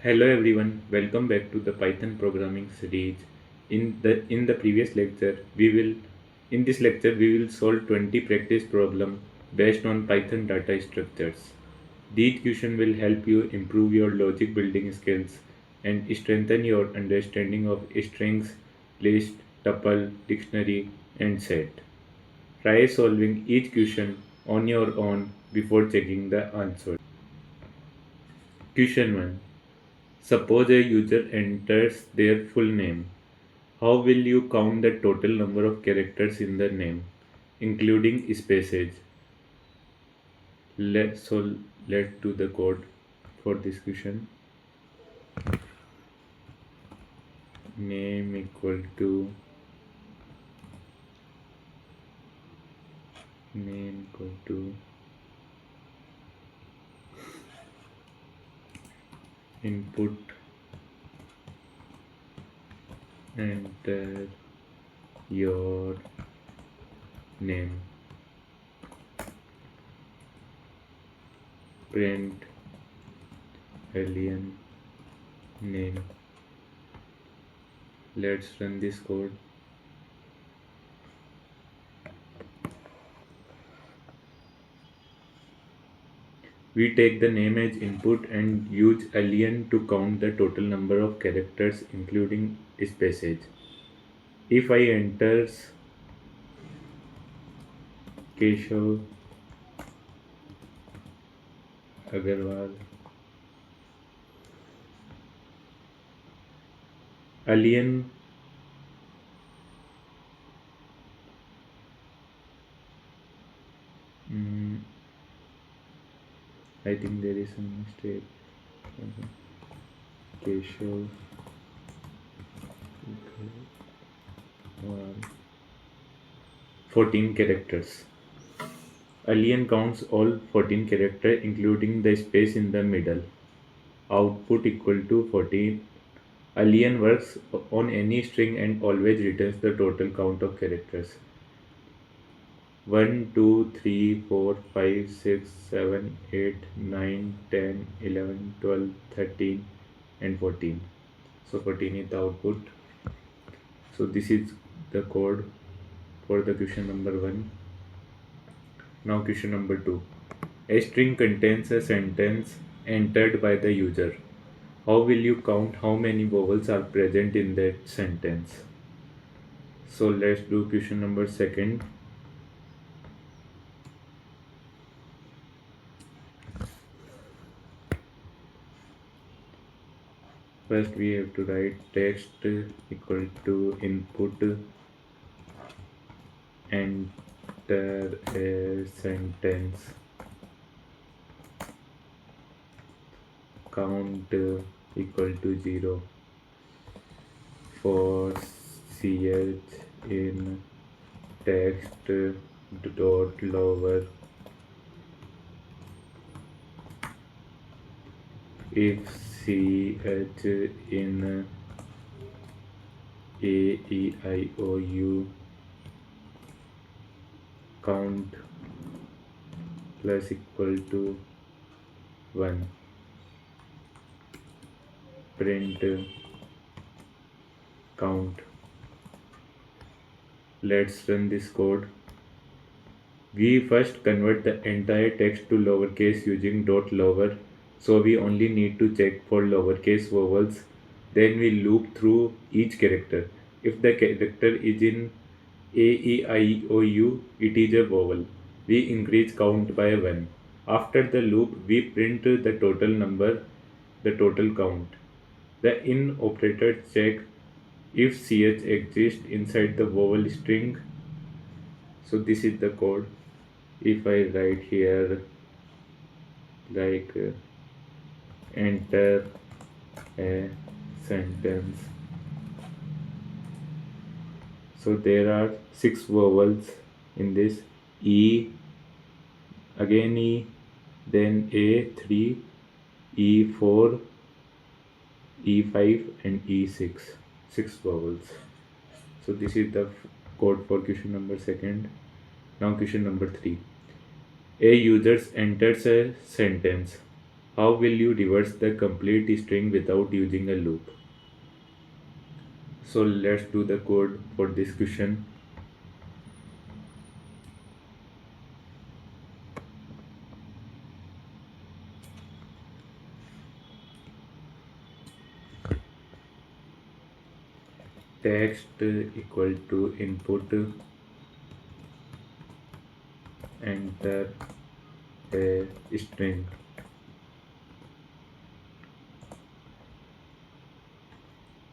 Hello everyone, welcome back to the Python programming series. In the previous lecture, we will in this lecture we will solve 20 practice problem based on Python data structures. These questions will help you improve your logic building skills and strengthen your understanding of strings, list, tuple, dictionary, and set. Try solving each question on your own before checking the answer. Question 1. Suppose a user enters their full name. How will you count the total number of characters in the name, including spaces? Let's do the code for this question. Name equal to name equal to input, enter your name, print alien name. Let's run this code. We take the name as input and use alien to count the total number of characters including spaces. If I enters Keshav Agarwal, alien mm, I think there is some mistake. Keshav Agarwal. 14 characters. Alien counts all 14 characters including the space in the middle. Output equal to 14. Alien works on any string and always returns the total count of characters. 1, 2, 3, 4, 5, 6, 7, 8, 9, 10, 11, 12, 13, and 14. So 14 is the output. So this is the code for the question number 1. Now question number 2. A string contains a sentence entered by the user. How will you count how many vowels are present in that sentence? So let's do question number 2. First we have to write text equal to input, enter a sentence, count equal to 0 for ch in text dot lower if ch in a e I o u count plus equal to 1, print count. Let's run this code. We first convert the entire text to lowercase using dot lower, so we only need to check for lowercase vowels. Then we loop through each character. If the character is in A, E, I, O, U, it is a vowel. We increase count by 1. After the loop, we print the total number, the total count. The in operator check if ch exists inside the vowel string. So this is the code. If I write here like enter a sentence, so there are 6 vowels in this: e, again e, then a3, e4, e5, and e6. 6 vowels. So this is the code for question number 2. Now question number 3. A user enters a sentence. How will you reverse the complete string without using a loop? So let's do the code for this question. Text equal to input, enter a string.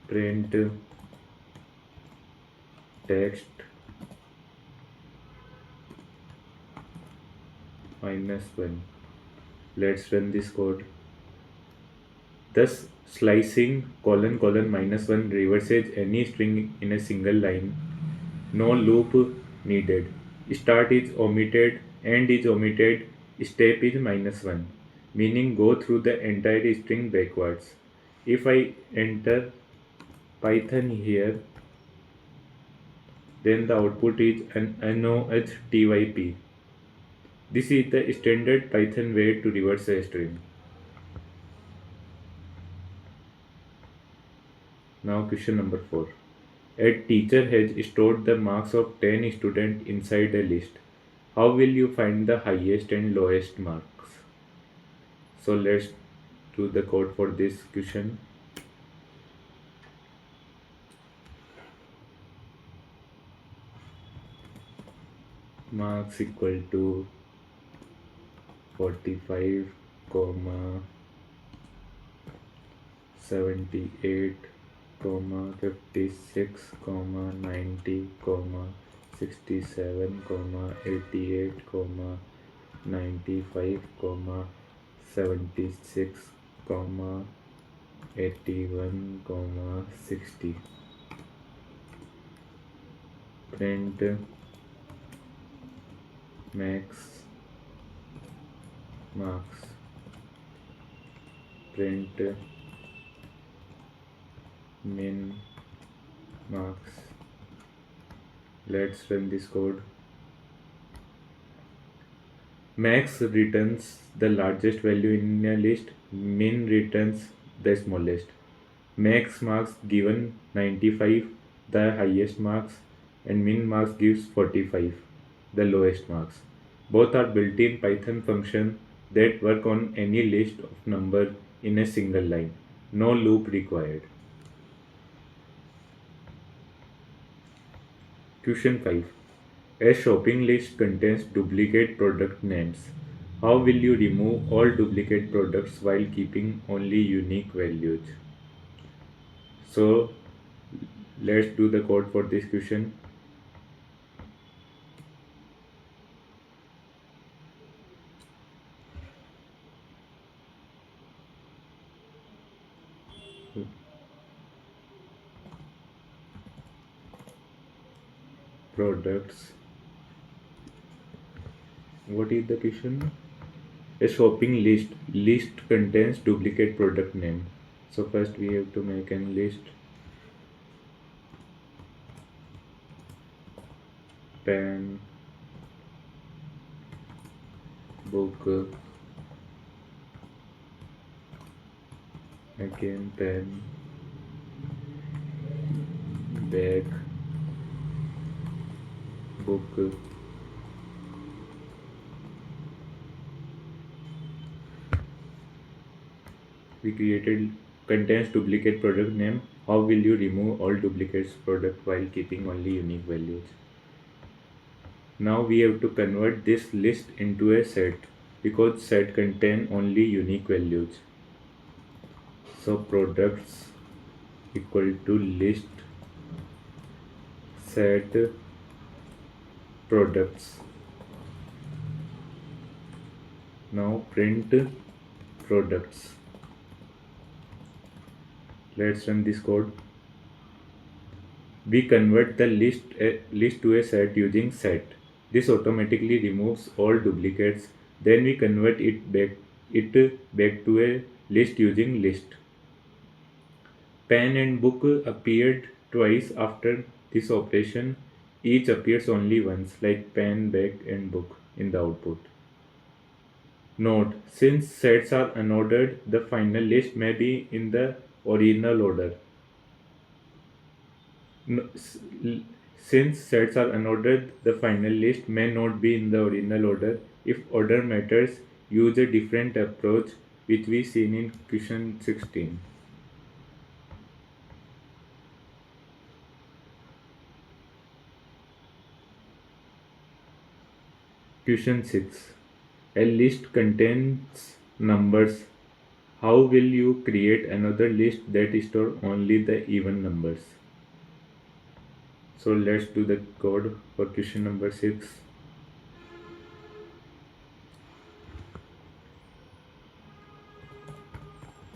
Print text -1. Let's run this code. Thus, slicing colon colon -1 reverses any string in a single line. No loop needed. Start is omitted, end is omitted, step is -1, meaning go through the entire string backwards. If I enter Python here, then the output is an NOHTYP. This is the standard Python way to reverse a string. Now question number 4. A teacher has stored the marks of 10 students inside a list. How will you find the highest and lowest marks? So let's do the code for this question. Marks equal to 45, comma 78, comma 56, comma 90, comma 67, comma 88, comma 95, comma 76, comma 81, comma 60. Print max marks. Print min marks. Let's run this code. Max returns the largest value in a list, min returns the smallest. Max marks given 95, the highest marks, and min marks gives 45, the lowest marks. Both are built-in Python functions that work on any list of numbers in a single line. No loop required. Question 5. A shopping list contains duplicate product names. How will you remove all duplicate products while keeping only unique values? So let's do the code for this question. Products. What is the question? A shopping list. List contains duplicate product name. So first we have to make a list. Pen, book, again pen, bag, book, we created contains duplicate product name. How will you remove all duplicates product while keeping only unique values? Now we have to convert this list into a set because set contain only unique values. So products equal to list set products. Now print products. Let's run this code. We convert the list to a set using set. This automatically removes all duplicates. Then we convert it back to a list using list. Pen and book appeared twice after this operation. Each appears only once, like pen, bag, and book in the output. Note: since sets are unordered, the final list may be in the original order. No, since sets are unordered, the final list may not be in the original order. If order matters, use a different approach, which we seen in question 16. Question 6. A list contains numbers. How will you create another list that store only the even numbers? So let's do the code for question number 6.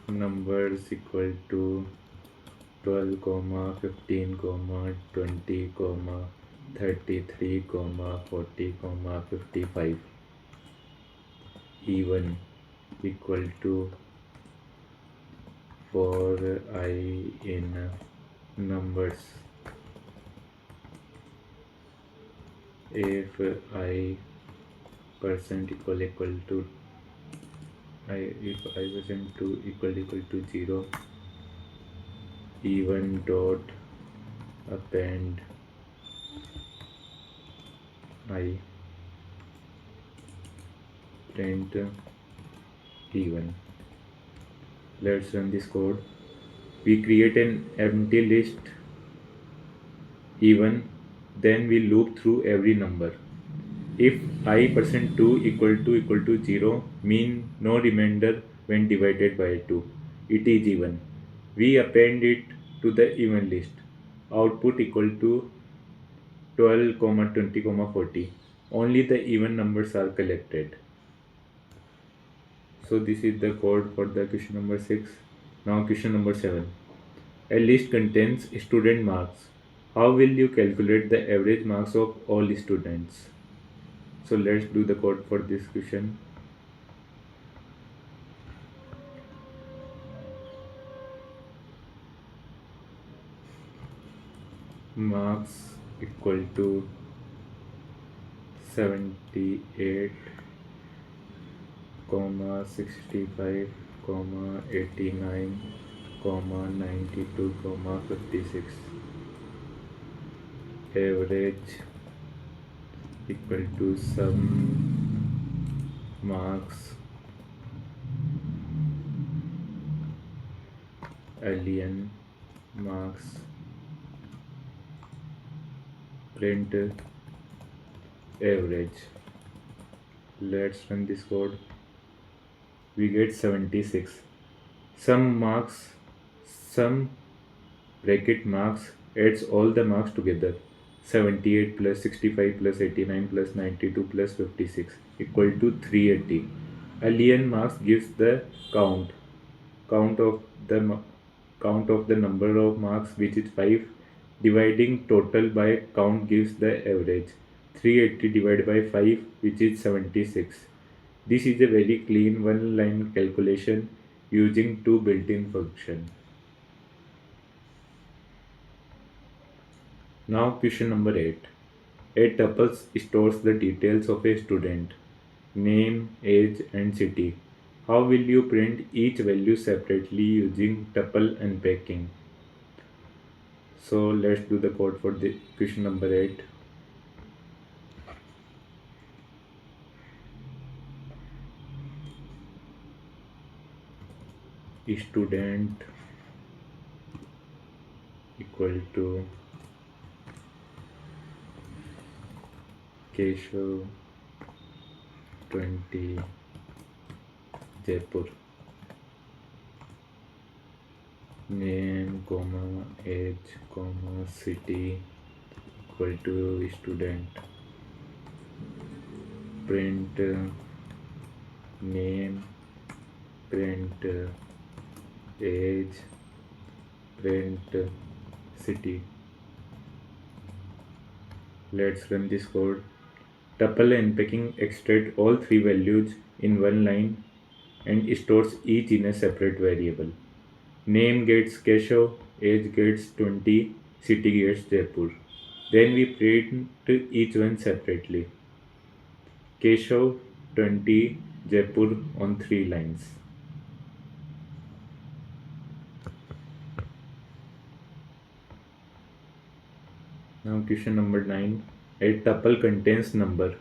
Numbers equal to 12, 15, 20, 33, 40, 55. Even equal to for I in numbers. If I percent equal to if I percent to equal to 0, even dot append I print even. Let's run this code. We create an empty list even, then we loop through every number. If I%2 equal to 0, mean no remainder when divided by 2. It is even. We append it to the even list. Output equal to 12, 20, 40. Only the even numbers are collected. So this is the code for the question number 6. Now question number 7. A list contains student marks. How will you calculate the average marks of all students? So let's do the code for this question. Marks equal to 78, 65, 89, 92, 56. Average equal to sum marks alien marks print average. Let's run this code. We get 76. Sum marks, sum bracket marks adds all the marks together. 78 plus 65 plus 89 plus 92 plus 56 equal to 380. Alien marks gives the count. Count of the count of the number of marks, which is 5. Dividing total by count gives the average. 380 divided by 5, which is 76. This is a very clean one-line calculation using two built-in functions. Now question number 8. A tuple stores the details of a student, name, age and city. How will you print each value separately using tuple unpacking? So let's do the code for the question number 8. Student equal to Keshav 20 Jaipur. Name, age, city equal to student. Print name, print age, print city. Let's run this code. Tuple unpacking extracts all three values in one line and stores each in a separate variable. Name gets Keshav, age gets 20, city gets Jaipur. Then we print each one separately. Keshav 20 Jaipur on 3 lines. Now question number 9. A tuple contains number.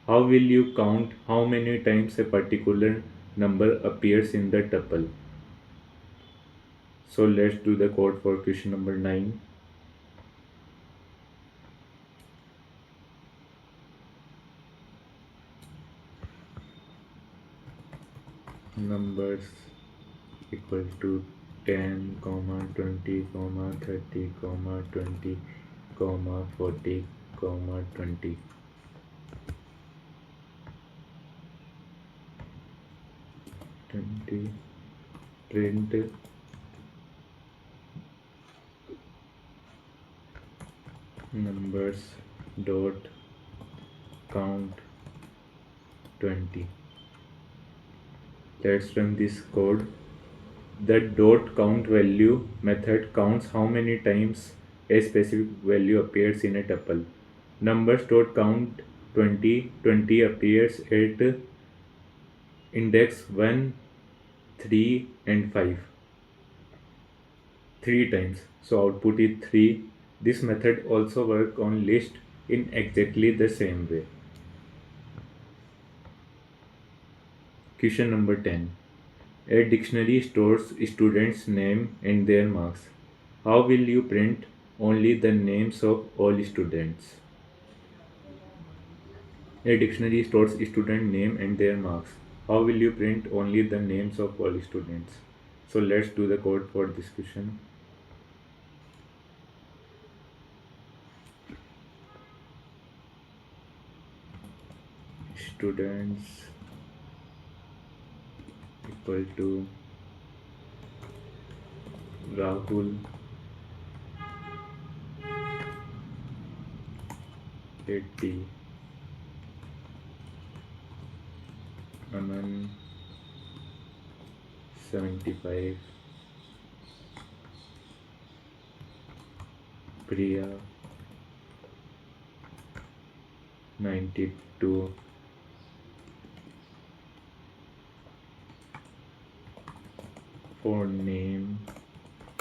How will you count how many times a particular number appears in the tuple? So let's do the code for question number 9. Numbers equal to 10, 20, 30, 20, 40, 20. 20. Print numbers dot count 20. Let's run this code. The dot count value method counts how many times a specific value appears in a tuple. Numbers dot count 20. 20 appears at index 1, 3 and 5 3 times. So output is 3. This method also works on list in exactly the same way. Question number 10. A dictionary stores students' name and their marks. How will you print only the names of all students? A dictionary stores student name and their marks. How will you print only the names of all students? So let's do the code for this question. Students equal to Rahul 80, Aman 75, Priya 92, for name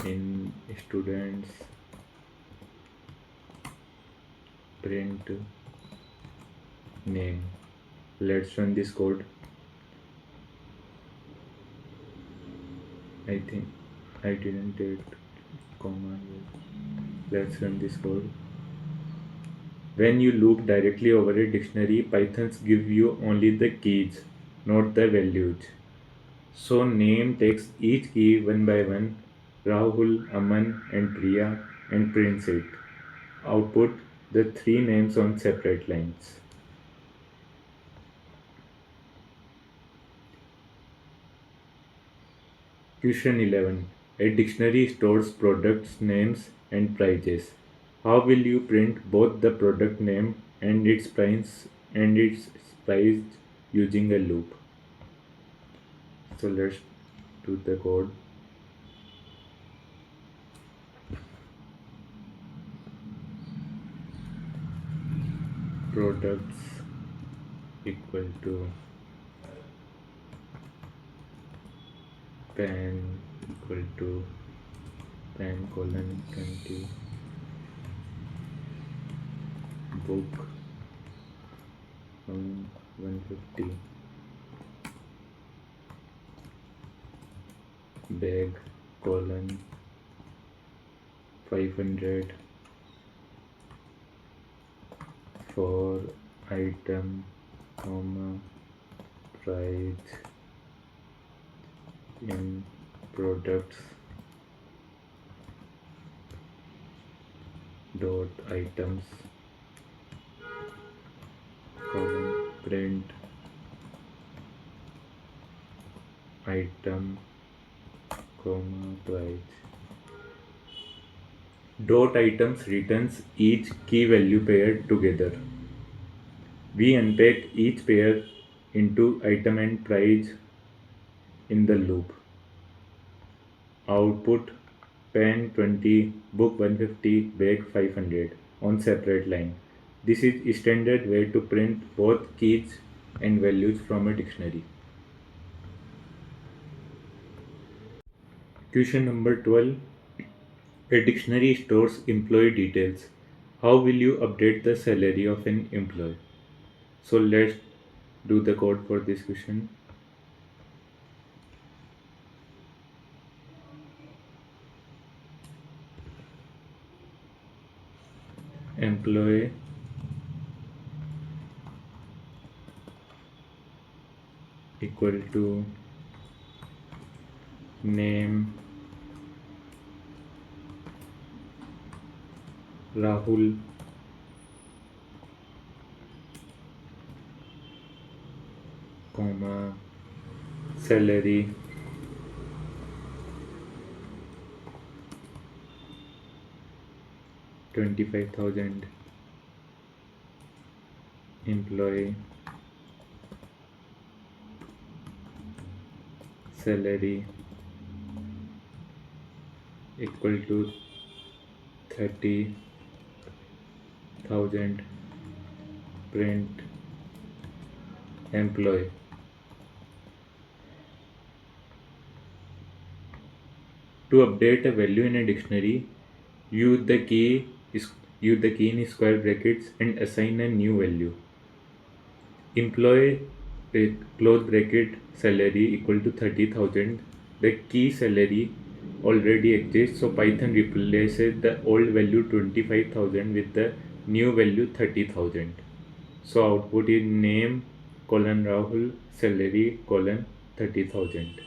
in students print name. Let's run this code. I think I didn't get comma yet. Let's run this code. When you loop directly over a dictionary, Pythons give you only the keys, not the values. So name takes each key one by one, Rahul, Aman and Priya, and prints it. Output the 3 names on separate lines. Question 11. A dictionary stores products names and prices. How will you print both the product name and its price using a loop? So let's do the code. Products equal to pen equal to pen colon 20, book 150, bag colon 500, for item comma price in products dot items colon print item comma price. Dot items returns each key value pair together. We unpack each pair into item and price in the loop. Output pen 20, book 150, bag 500 on separate line. This is a standard way to print both keys and values from a dictionary. Question number 12. A dictionary stores employee details. How will you update the salary of an employee? So let's do the code for this question. Employee equal to name Rahul, comma salary 25,000, employee salary equal to 30,000, print employee. To update a value in a dictionary, use the key is use the key in square brackets and assign a new value. Employee close bracket salary equal to 30,000. The key salary already exists, so Python replaces the old value 25,000 with the new value 30,000. So output is name colon Rahul salary colon 30,000.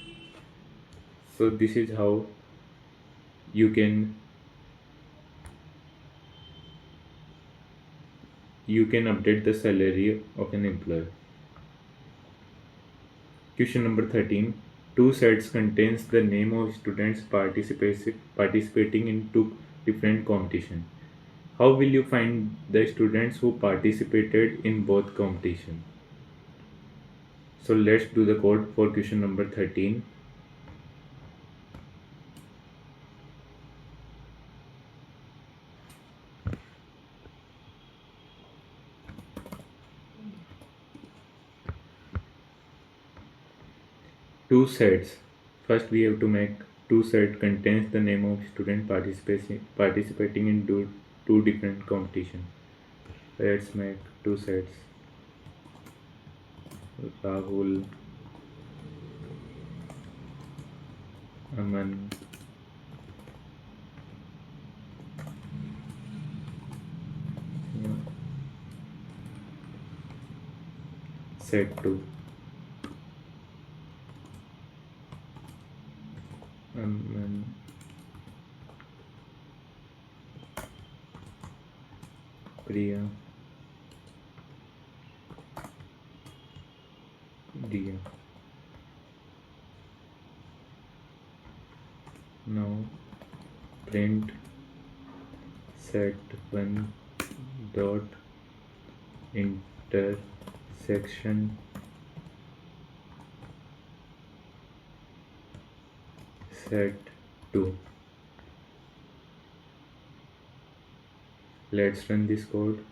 So this is how you can update the salary of an employee. Question number 13. Two sets contains the name of students participating in two different competition. How will you find the students who participated in both competition? So let's do the code for question number 13. Two sets. First we have to make two set contains the name of student participating in two different competition. Let's make two sets. Rahul, Aman, set 2. Aman, Priya, Dia. Now print set 1 dot intersection set 2. Let's run this code.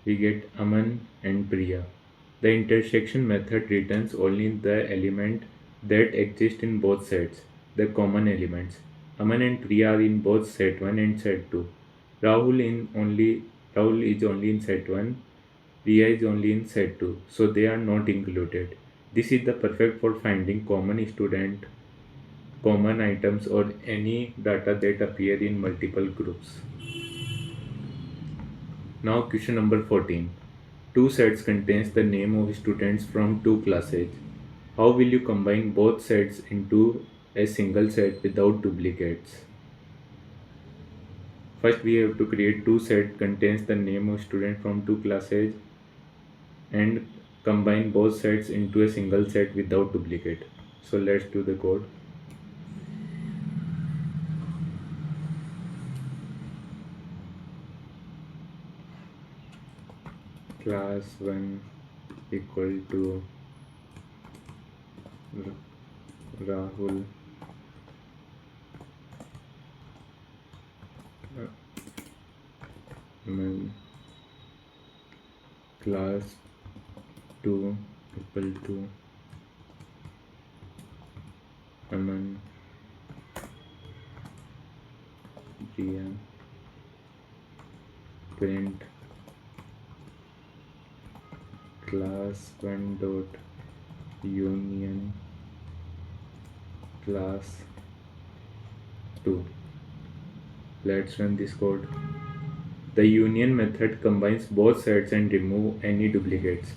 We get Aman and Priya. The intersection method returns only the element that exist in both sets, the common elements. Aman and Priya are in both set 1 and set 2. Rahul is only in set 1, Priya is only in set 2, so they are not included. This is the perfect for finding common student, common items or any data that appear in multiple groups. Now question number 14. Two sets contains the name of students from two classes. How will you combine both sets into a single set without duplicates? First we have to create two set contains the name of student from two classes and combine both sets into a single set without duplicate. So let's do the code. Class 1 equal to Rahul, class 2 equal to Aman, Priya, print class 1 dot union class 2. Let's run this code. The union method combines both sets and remove any duplicates.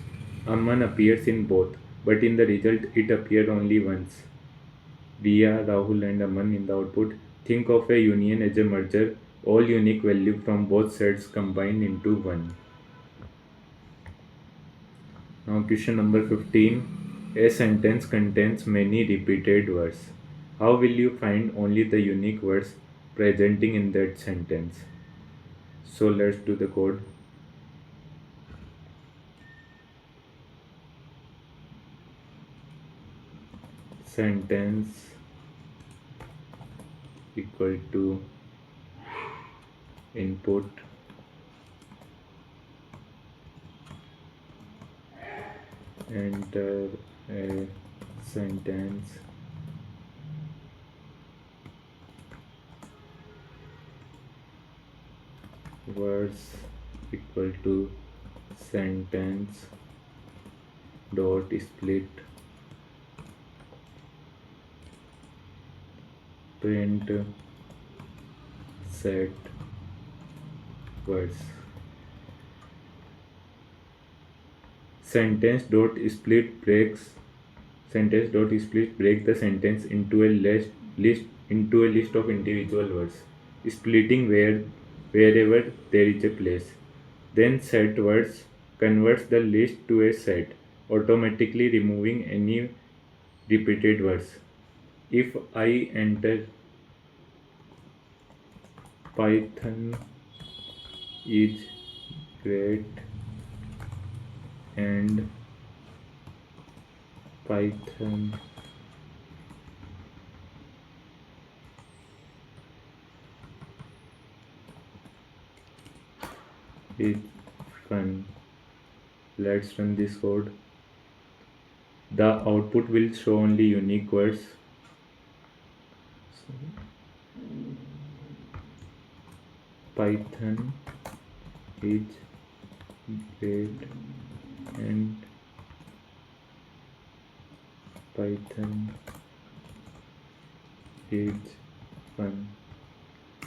Aman appears in both, but in the result it appears only once. Riya, Rahul and Aman in the output. Think of a union as a merger, all unique value from both sets combined into one. Now question number 15. A sentence contains many repeated words. How will you find only the unique words presenting in that sentence? So let's do the code. Sentence equal to input enter a sentence words equal to sentence dot split print set words. Sentence dot split break the sentence into a list of individual words, splitting wherever there is a place. Then set words converts the list to a set, automatically removing any repeated words. If I enter Python is great and Python is fun. Let's run this code. The output will show only unique words. Python is great and Python is fun.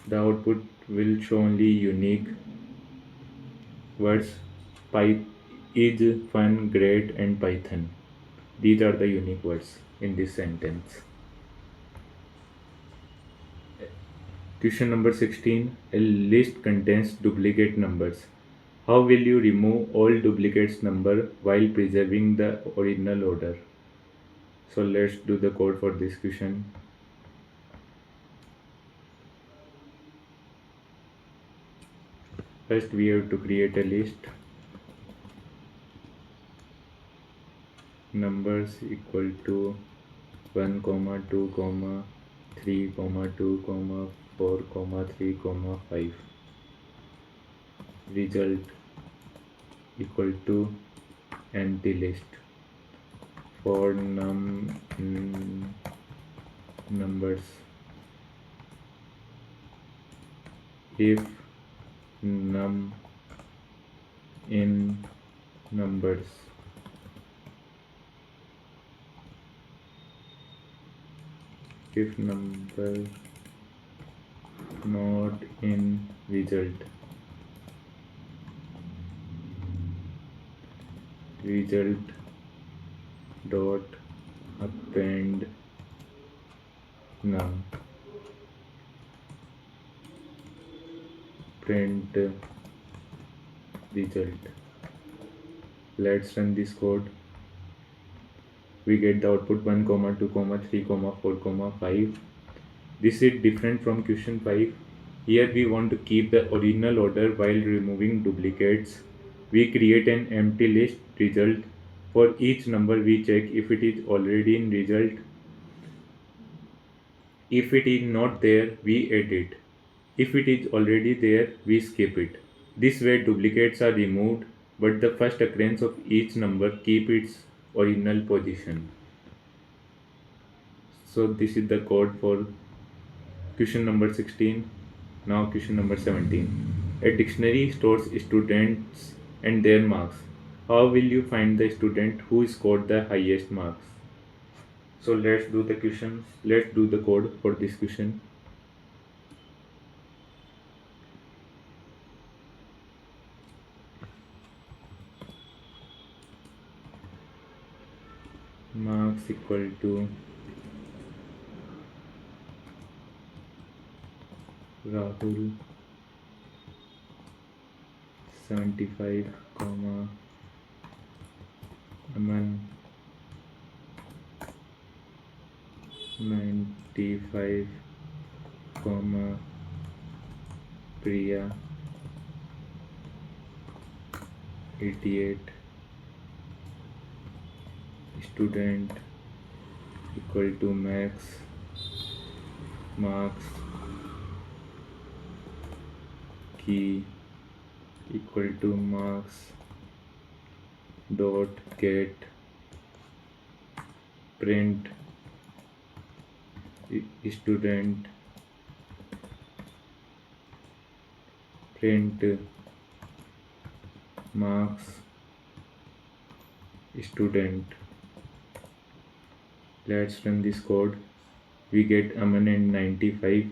The output will show only unique words. Is fun, great and Python. These are the unique words in this sentence. Question number 16. A list contains duplicate numbers. How will you remove all duplicates number while preserving the original order? So let's do the code for this question. First we have to create a list. Numbers equal to 1, 2, 3, 2, 4, 3, 5. Result equal to empty list. For numbers, if num in numbers if number not in result dot append num print result. Let's run this code. We get the output 1, 2, 3, 4, 5. This is different from question 5. Here we want to keep the original order while removing duplicates. We create an empty list result. For each number we check if it is already in result. If it is not there, we add it. If it is already there, we skip it. This way duplicates are removed, but the first occurrence of each number keep its original position. So this is the code for question number 16. Now question number 17. A dictionary stores students and their marks. How will you find the student who scored the highest marks? So let's do the question. Let's do the code for this question. Marks equal to Rahul 75, Aman 95, Priya 88. Student equal to max marks key equal to marks dot get print student print marks student. Let's run this code. We get Aman and 95.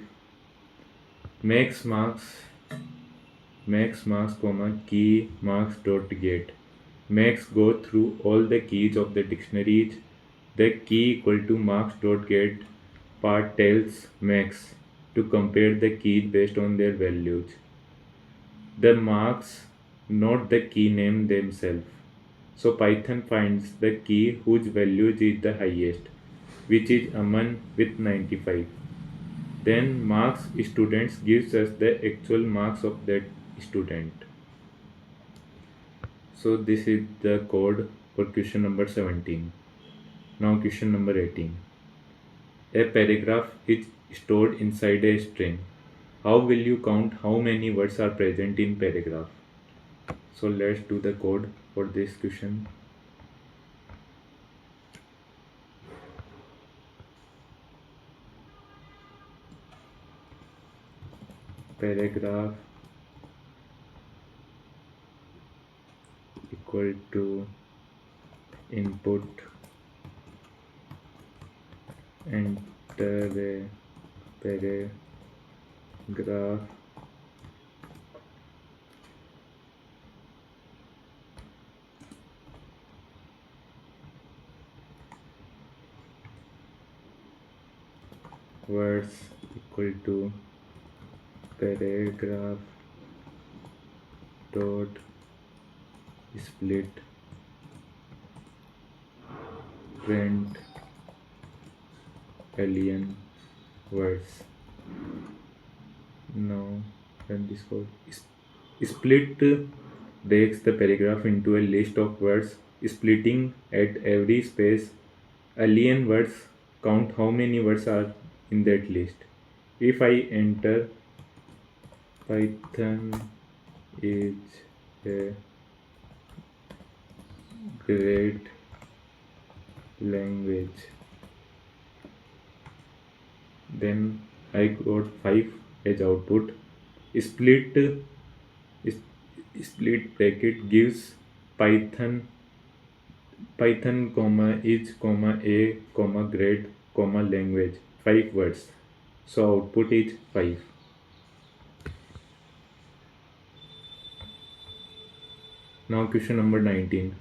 Max marks comma key marks dot get. Max go through all the keys of the dictionaries. The key equal to marks dot get part tells max to compare the keys based on their values. The marks, not the key name themselves. So Python finds the key whose value is the highest, which is Aman with 95. Then marks students gives us the actual marks of that student. So this is the code for question number 17. Now question number 18. A paragraph is stored inside a string. How will you count how many words are present in paragraph? So let's do the code for this question. Paragraph equal to input, enter a paragraph, words equal to paragraph dot split print alien words. Now run this code. Split breaks the paragraph into a list of words, splitting at every space. Alien words count how many words are in that list. If I enter Python is a great language, then I got 5 as output. Split is- split bracket gives Python comma is comma a comma grade comma language 5 words. So output is 5. Now question number 19.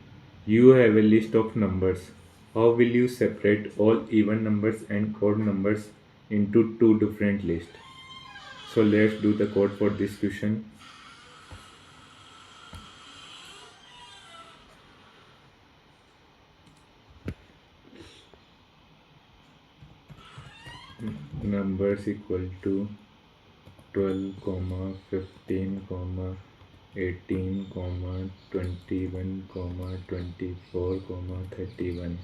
You have a list of numbers. How will you separate all even numbers and odd numbers into two different lists? So let's do the code for this question. Numbers equal to 12, 15, 18, 21, 24, 31.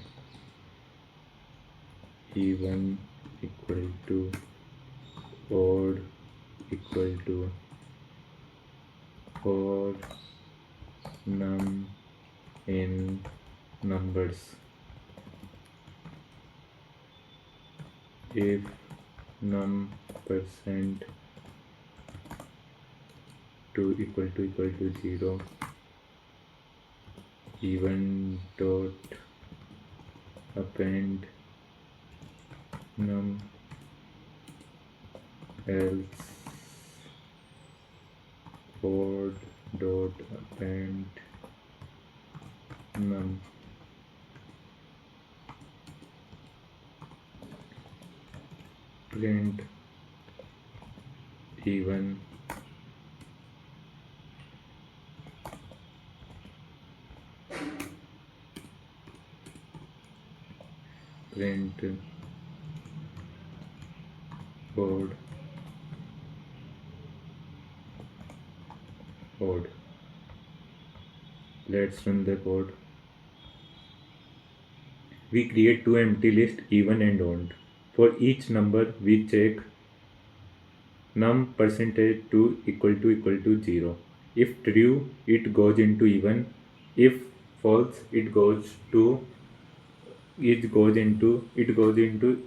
Even equal to odd equal to odd num in numbers. If num percent to equal to 0, even dot append num else chord dot append num print even print chord odd. Let's run the code. We create two empty lists, even and odd. For each number we check num percentage to equal to 0. If true, it goes into even. If false, it goes into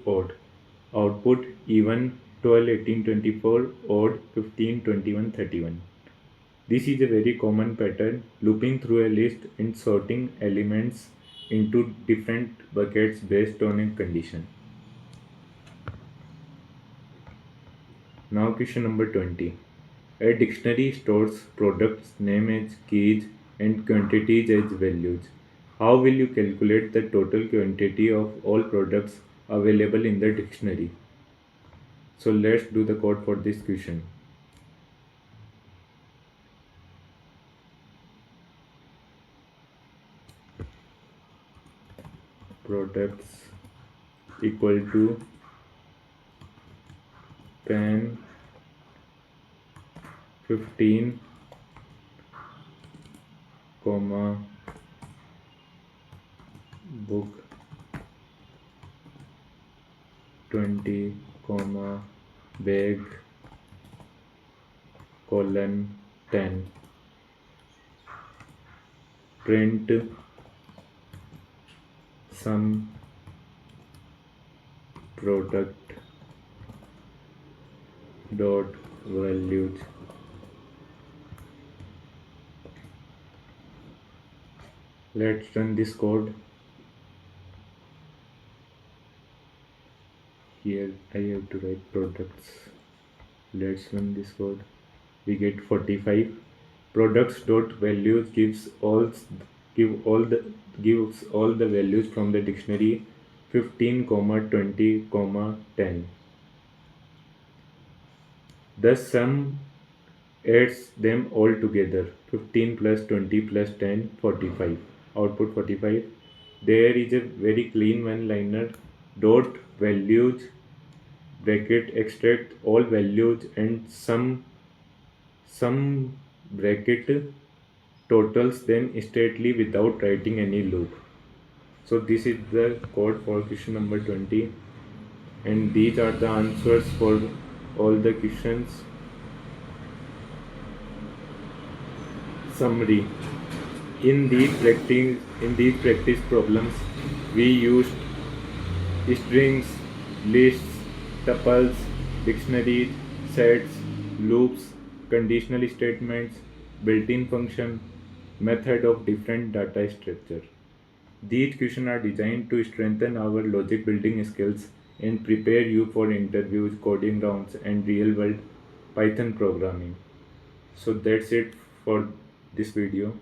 odd. Output even 12, 18, 24, odd 15, 21, 31. This is a very common pattern, looping through a list and sorting elements into different buckets based on a condition. Now question number 20. A dictionary stores products name as keys and quantities as values. How will you calculate the total quantity of all products available in the dictionary? So let's do the code for this question. Products equal to pen 15, comma book 20, comma bag colon 10. Print some product dot values. Let's run this code. Here I have to write products. Let's run this code. We get 45. Products dot values gives all the values from the dictionary 15, 20, 10. The sum adds them all together. 15 plus 20 plus 10, 45. Output 45. There is a very clean one-liner. Dot values bracket extract all values and sum bracket totals them straightly without writing any loop. So this is the code for question number 20, and these are the answers for all the questions. Summary. In these practice problems, we used strings, lists, tuples, dictionaries, sets, loops, conditional statements, built-in function, method of different data structure. These questions are designed to strengthen our logic building skills and prepare you for interviews, coding rounds, and real-world Python programming. So that's it for this video.